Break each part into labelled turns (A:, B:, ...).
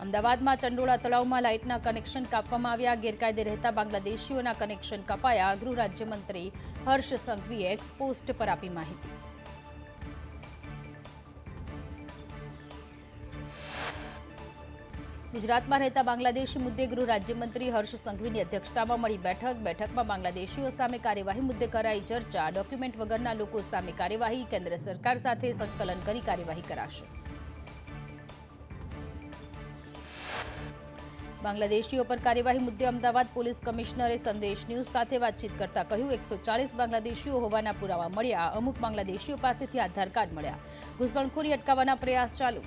A: અમદાવાદમાં ચંડોળા તળાવમાં લાઇટના કનેક્શન કાપવામાં આવ્યા. ગેરકાયદે રહેતા બાંગ્લાદેશીઓના કનેક્શન કપાયા. ગૃહ રાજ્યમંત્રી હર્ષ સંઘવીએ એક્સપોસ્ટ પર આપી માહિતી. ગુજરાતમાં રહેતા બાંગ્લાદેશી મુદ્દે ગૃહ રાજ્યમંત્રી હર્ષ સંઘવીની અધ્યક્ષતામાં મળી બેઠકમાં બાંગ્લાદેશીઓ સામે કાર્યવાહી મુદ્દે કરાઈ ચર્ચા. ડોક્યુમેન્ટ વગરના લોકો સામે કાર્યવાહી, કેન્દ્ર સરકાર સાથે સંકલન કરી કાર્યવાહી કરાશે. બાંગ્લાદેશીઓ પર કાર્યવાહી મુદ્દે અમદાવાદ પોલીસ કમિશનરે સંદેશ ન્યૂઝ સાથે વાતચીત કરતા કહ્યું, 140 બાંગ્લાદેશીઓ હોવાના પુરાવા મળ્યા. અમુક બાંગ્લાદેશીઓ પાસેથી આધાર કાર્ડ મળ્યા. ઘૂસણખોરી અટકાવવાના પ્રયાસ ચાલુ.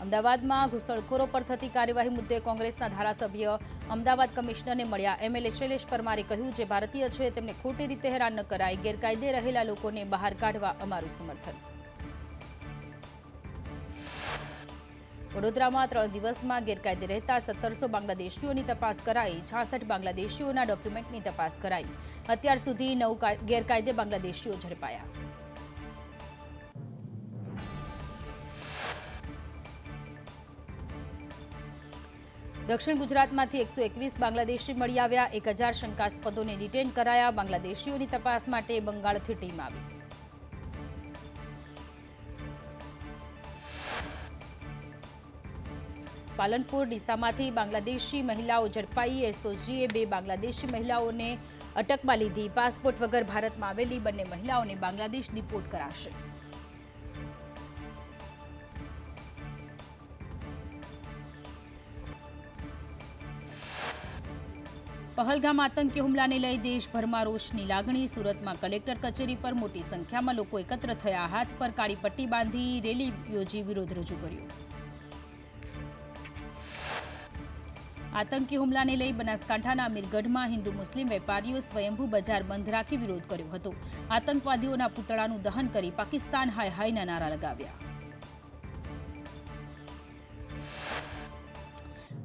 A: અમદાવાદમાં ઘૂસણખોરો પર થતી કાર્યવાહી મુદ્દે કોંગ્રેસના ધારાસભ્ય અમદાવાદ કમિશનરને મળ્યા. એમએલએ શૈલેષ પરમારે કહ્યું, જે ભારતીય છે તેમને ખોટી રીતે હેરાન ન કરાય. ગેરકાયદે રહેલા લોકોને બહાર કાઢવા અમારું સમર્થન. વડોદરામાં 3 દિવસમાં ગેરકાયદે રહેતા 1700 બાંગ્લાદેશીઓની તપાસ કરાઈ. 66 બાંગ્લાદેશીઓના ડોક્યુમેન્ટની તપાસ કરાઈ. અત્યાર સુધી 9 ગેરકાયદે બાંગ્લાદેશીઓ ઝડપાયા. દક્ષિણ ગુજરાતમાંથી 121 બાંગ્લાદેશી મળી આવ્યા. 1000 શંકાસ્પદોને ડિટેન કરાયા. બાંગ્લાદેશીઓની તપાસ માટે બંગાળથી ટીમ આવી. પાલનપુર ડીસામાંથી બાંગ્લાદેશી મહિલાઓ ઝડપાઈ. એસઓજીએ 2 બાંગ્લાદેશી મહિલાઓને અટકમાં લીધી. પાસપોર્ટ વગર ભારતમાં આવેલી બંને મહિલાઓને બાંગ્લાદેશ ડિપોર્ટ કરાશે. પહલગામ આતંકી હુમલાને લઈ દેશભરમાં રોષની લાગણી. સુરતમાં કલેક્ટર કચેરી પર મોટી સંખ્યામાં લોકો એકત્ર થયા. હાથ પર કાળી પટ્ટી બાંધી રેલી યોજી વિરોધ રજૂ કર્યો. આતંકી હુમલાને લઈ બનાસકાંઠાના અમીરગઢમાં હિન્દુ મુસ્લિમ વેપારીઓ સ્વયંભૂ બજાર બંધ રાખી વિરોધ કર્યો હતો. આતંકવાદીઓના પુતળાનું દહન કરી પાકિસ્તાન હાય હાયના નારા લગાવ્યા.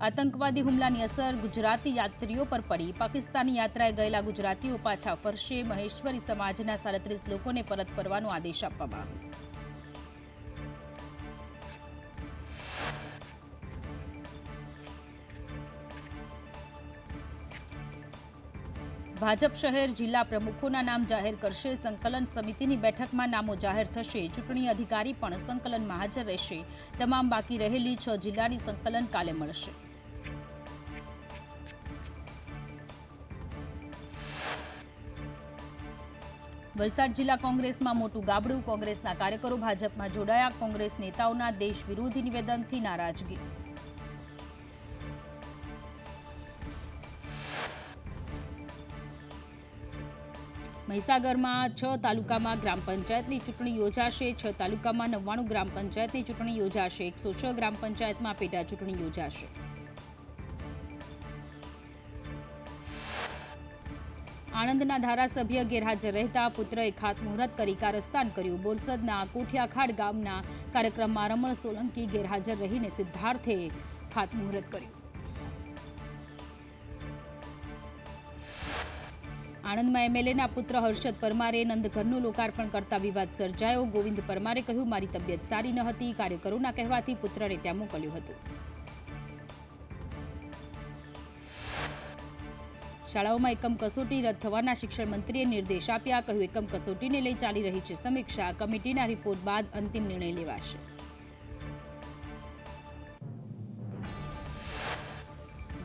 A: આતંકવાદી હુમલાની અસર ગુજરાતી યાત્રીઓ પર પડી. પાકિસ્તાની યાત્રાએ ગયેલા ગુજરાતીઓ પાછા ફરશે. મહેશ્વરી સમાજના 37 લોકોને પરત ફરવાનો આદેશ આપવામાં આવ્યો. ભાજપ શહેર જિલ્લા પ્રમુખોના નામ જાહેર કરશે. સંકલન સમિતિની બેઠકમાં નામો જાહેર થશે. ચૂંટણી અધિકારી પણ સંકલનમાં હાજર રહેશે. તમામ બાકી રહેલી 6 જિલ્લાની સંકલન કાલે મળશે. વલસાડ જિલ્લા કોંગ્રેસમાં મોટું ગાબડું. કોંગ્રેસના કાર્યકરો ભાજપમાં જોડાયા. કોંગ્રેસ નેતાઓના દેશ વિરોધી નિવેદનથી નારાજગી. મહીસાગરમાં 6 તાલુકામાં ગ્રામ પંચાયતની ચૂંટણી યોજાશે. 6 તાલુકામાં 99 ગ્રામ પંચાયતની ચૂંટણી યોજાશે. 106 ગ્રામ પંચાયતમાં પેટા ચૂંટણી યોજાશે. આણંદના ધારાસભ્ય ગેરહાજર રહેતા પુત્રએ ખાતમુહૂર્ત કરી કારસ્તાન કર્યું. બોરસદના કોઠિયાખાડ ગામના કાર્યક્રમમાં રમણ સોલંકી ગેરહાજર રહીને સિદ્ધાર્થે ખાતમુહૂર્ત કર્યું. આણંદમાં એમએલએના પુત્ર હર્ષદ પરમારે નંદઘરનું લોકાર્પણ કરતા વિવાદ સર્જાયો. ગોવિંદ પરમારે કહ્યું, મારી તબિયત સારી ન હતી. કાર્યકરોના કહેવાથી પુત્રને ત્યાં મોકલ્યું હતું. શાળાઓમાં એકમ કસોટી રદ થવાના શિક્ષણ મંત્રીએ નિર્દેશ આપ્યા. કહ્યું, એકમ કસોટીને લઈ ચાલી રહી છે સમીક્ષા. કમિટીના રિપોર્ટ બાદ અંતિમ નિર્ણય લેવાશે.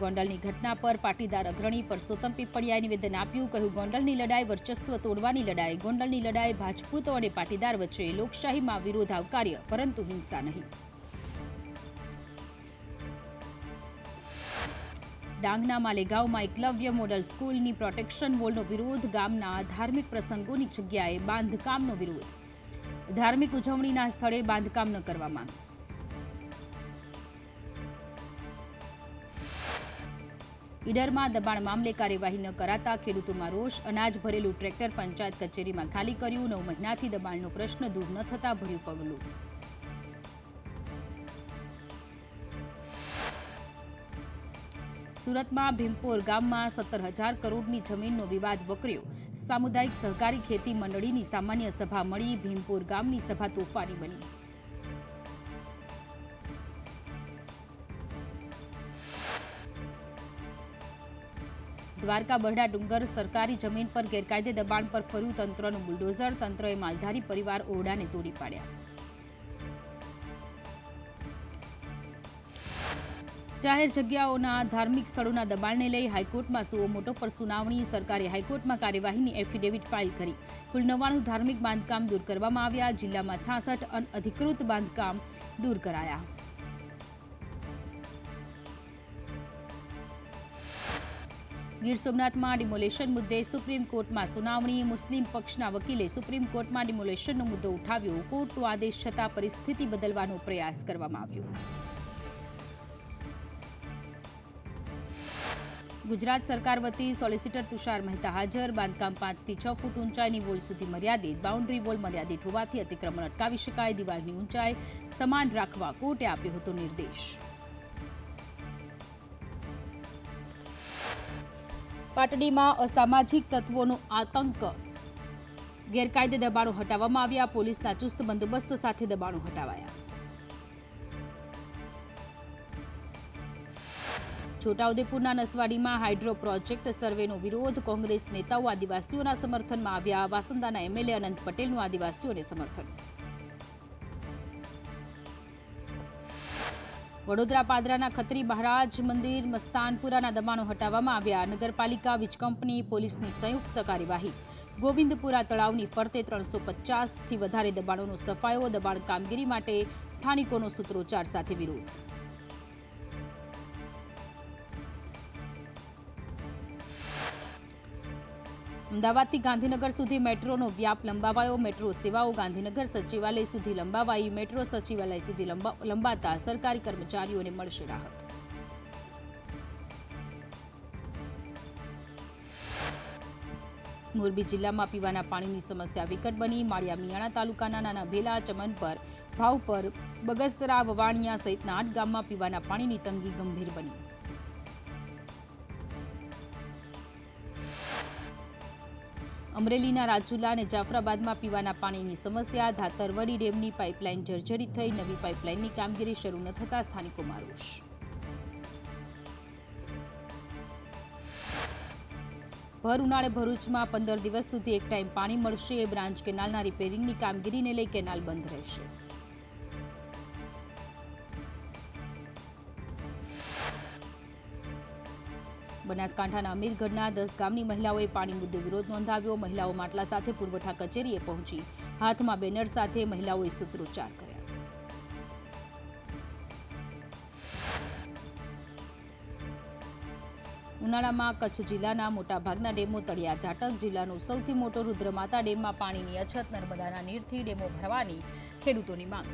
A: ગોંડલની ઘટના પર પાટીદાર અગ્રણી પરસોત્તમ પીપળિયાએ નિવેદન આપ્યું. કહ્યું, ગોંડલની લડાઈ વર્ચસ્વ તોડવાની લડાઈ. ગોંડલની લડાઈ ભાજપૂતો અને પાટીદાર વચ્ચે. લોકશાહીમાં વિરોધ આવકાર્ય, પરંતુ હિંસા નહીં. ડાંગના માલેગાંવમાં એકલવ્ય મોડલ સ્કૂલની પ્રોટેક્શન વોલનો વિરોધ. ગામના ધાર્મિક પ્રસંગોની જગ્યાએ બાંધકામનો વિરોધ. ધાર્મિક ઉજવણીના સ્થળે બાંધકામ ન કરવા માંગ. ઈડરમાં દબાણ મામલે કાર્યવાહી ન કરાતા ખેડૂતોમાં રોષ. અનાજ ભરેલું ટ્રેક્ટર પંચાયત કચેરીમાં ખાલી કર્યું. 9 મહિનાથી દબાણનો પ્રશ્ન દૂર ન થતા ભર્યું પગલું. સુરતમાં ભીમપોર ગામમાં 17,000 કરોડની જમીનનો વિવાદ વકર્યો. સામુદાયિક સહકારી ખેતી મંડળીની સામાન્ય સભા મળી. ભીમપોર ગામની સભા તોફાની બની. દ્વારકા બરડા ડુંગર સરકારી જમીન પર ગેરકાયદે દબાણ પર ફર્યું તંત્રનું બુલડોઝર. તંત્રએ માલધારી પરિવાર ઓરડાને તોડી પાડ્યા. જાહેર જગ્યાઓના ધાર્મિક સ્થળોના દબાણને લઈ હાઈકોર્ટમાં સુઓ મોટો પર સુનાવણી. સરકારે હાઈકોર્ટમાં કાર્યવાહીની એફિડેવિટ ફાઇલ કરી. કુલ 99 ધાર્મિક બાંધકામ દૂર કરવામાં આવ્યા. જિલ્લામાં 66 અનઅધિકૃત બાંધકામ દૂર કરાયા. ગીર સોમનાથમાં ડિમોલેશન મુદ્દે સુપ્રીમ કોર્ટમાં સુનાવણી. મુસ્લિમ પક્ષના વકીલે સુપ્રીમ કોર્ટમાં ડિમોલેશનનો મુદ્દો ઉઠાવ્યો. કોર્ટનો આદેશ છતાં પરિસ્થિતિ બદલવાનો પ્રયાસ કરવામાં આવ્યો. ગુજરાત સરકાર વતી સોલિસિટર તુષાર મહેતા હાજર. બાંધકામ 5 થી 6 ફૂટ ઊંચાઈની વોલ સુધી મર્યાદિત. બાઉન્ડ્રી વોલ મર્યાદિત હોવાથી અતિક્રમણ અટકાવી શકાય. દિવાલની ઊંચાઈ સમાન રાખવા કોર્ટે આપ્યો હતો નિર્દેશ. પાટડીમાં અસામાજિક તત્વોનો આતંક. ગેરકાયદે દબાણો હટાવવામાં આવ્યા. પોલીસના ચુસ્ત બંદોબસ્ત સાથે દબાણો હટાવાયા. છોટાઉદેપુરના નસવાડીમાં હાઇડ્રો પ્રોજેક્ટ સર્વેનો વિરોધ. કોંગ્રેસ નેતાઓ આદિવાસીઓના સમર્થનમાં આવ્યા. વાસંદાના એમએલએ અનંત પટેલનું આદિવાસીઓને સમર્થન. વડોદરા પાદરાના ખત્રી મહારાજ મંદિર મસ્તાનપુરાના દબાણો હટાવવામાં આવ્યા. નગરપાલિકા વીજ કંપની પોલીસની સંયુક્ત કાર્યવાહી. ગોવિંદપુરા તળાવની ફરતે 350થી વધારે દબાણોનો સફાયો. દબાણ કામગીરી માટે સ્થાનિકોનો સૂત્રોચ્ચાર સાથે વિરોધ. અમદાવાદથી ગાંધીનગર સુધી મેટ્રોનો વ્યાપ લંબાવાયો. મેટ્રો સેવાઓ ગાંધીનગર સચિવાલય સુધી લંબાવાઈ. મેટ્રો સચિવાલય સુધી લંબાતા સરકારી કર્મચારીઓને મળશે રાહત. મોરબી જિલ્લામાં પીવાના પાણીની સમસ્યા વિકટ બની. માળિયા મિયાણા તાલુકાના નાના ભેલા, ચમનપર, ભાવપર, બગસરા, વવાણિયા સહિતના 8 ગામમાં પીવાના પાણીની તંગી ગંભીર બની. અમરેલીના રાજુલા અને જાફરાબાદમાં પીવાના પાણીની સમસ્યા. ધાતરવડી ડેમની પાઇપલાઇન જર્જરિત થઈ. નવી પાઇપલાઇનની કામગીરી શરૂ ન થતા સ્થાનિકોમાં રોષ. ભર ઉનાળે ભરૂચમાં 15 દિવસ સુધી એક ટાઈમ પાણી મળશે. બ્રાન્ચ કેનાલના રિપેરિંગની કામગીરીને લઈ કેનાલ બંધ રહેશે. બનાસકાંઠાના અમીરગઢના 10 ગામની મહિલાઓએ પાણી મુદ્દે વિરોધ નોંધાવ્યો. મહિલાઓ માટલા સાથે પુરવઠા કચેરીએ પહોંચી. હાથમાં બેનર સાથે મહિલાઓએ સૂત્રોચ્ચાર કર્યા. ઉનાળામાં કચ્છ જિલ્લાના મોટાભાગના ડેમો તળિયા ઝાટક. જિલ્લાનો સૌથી મોટો રુદ્રમાતા ડેમમાં પાણીની અછત. નર્મદાના નીરથી ડેમો ભરવાની ખેડૂતોની માંગ.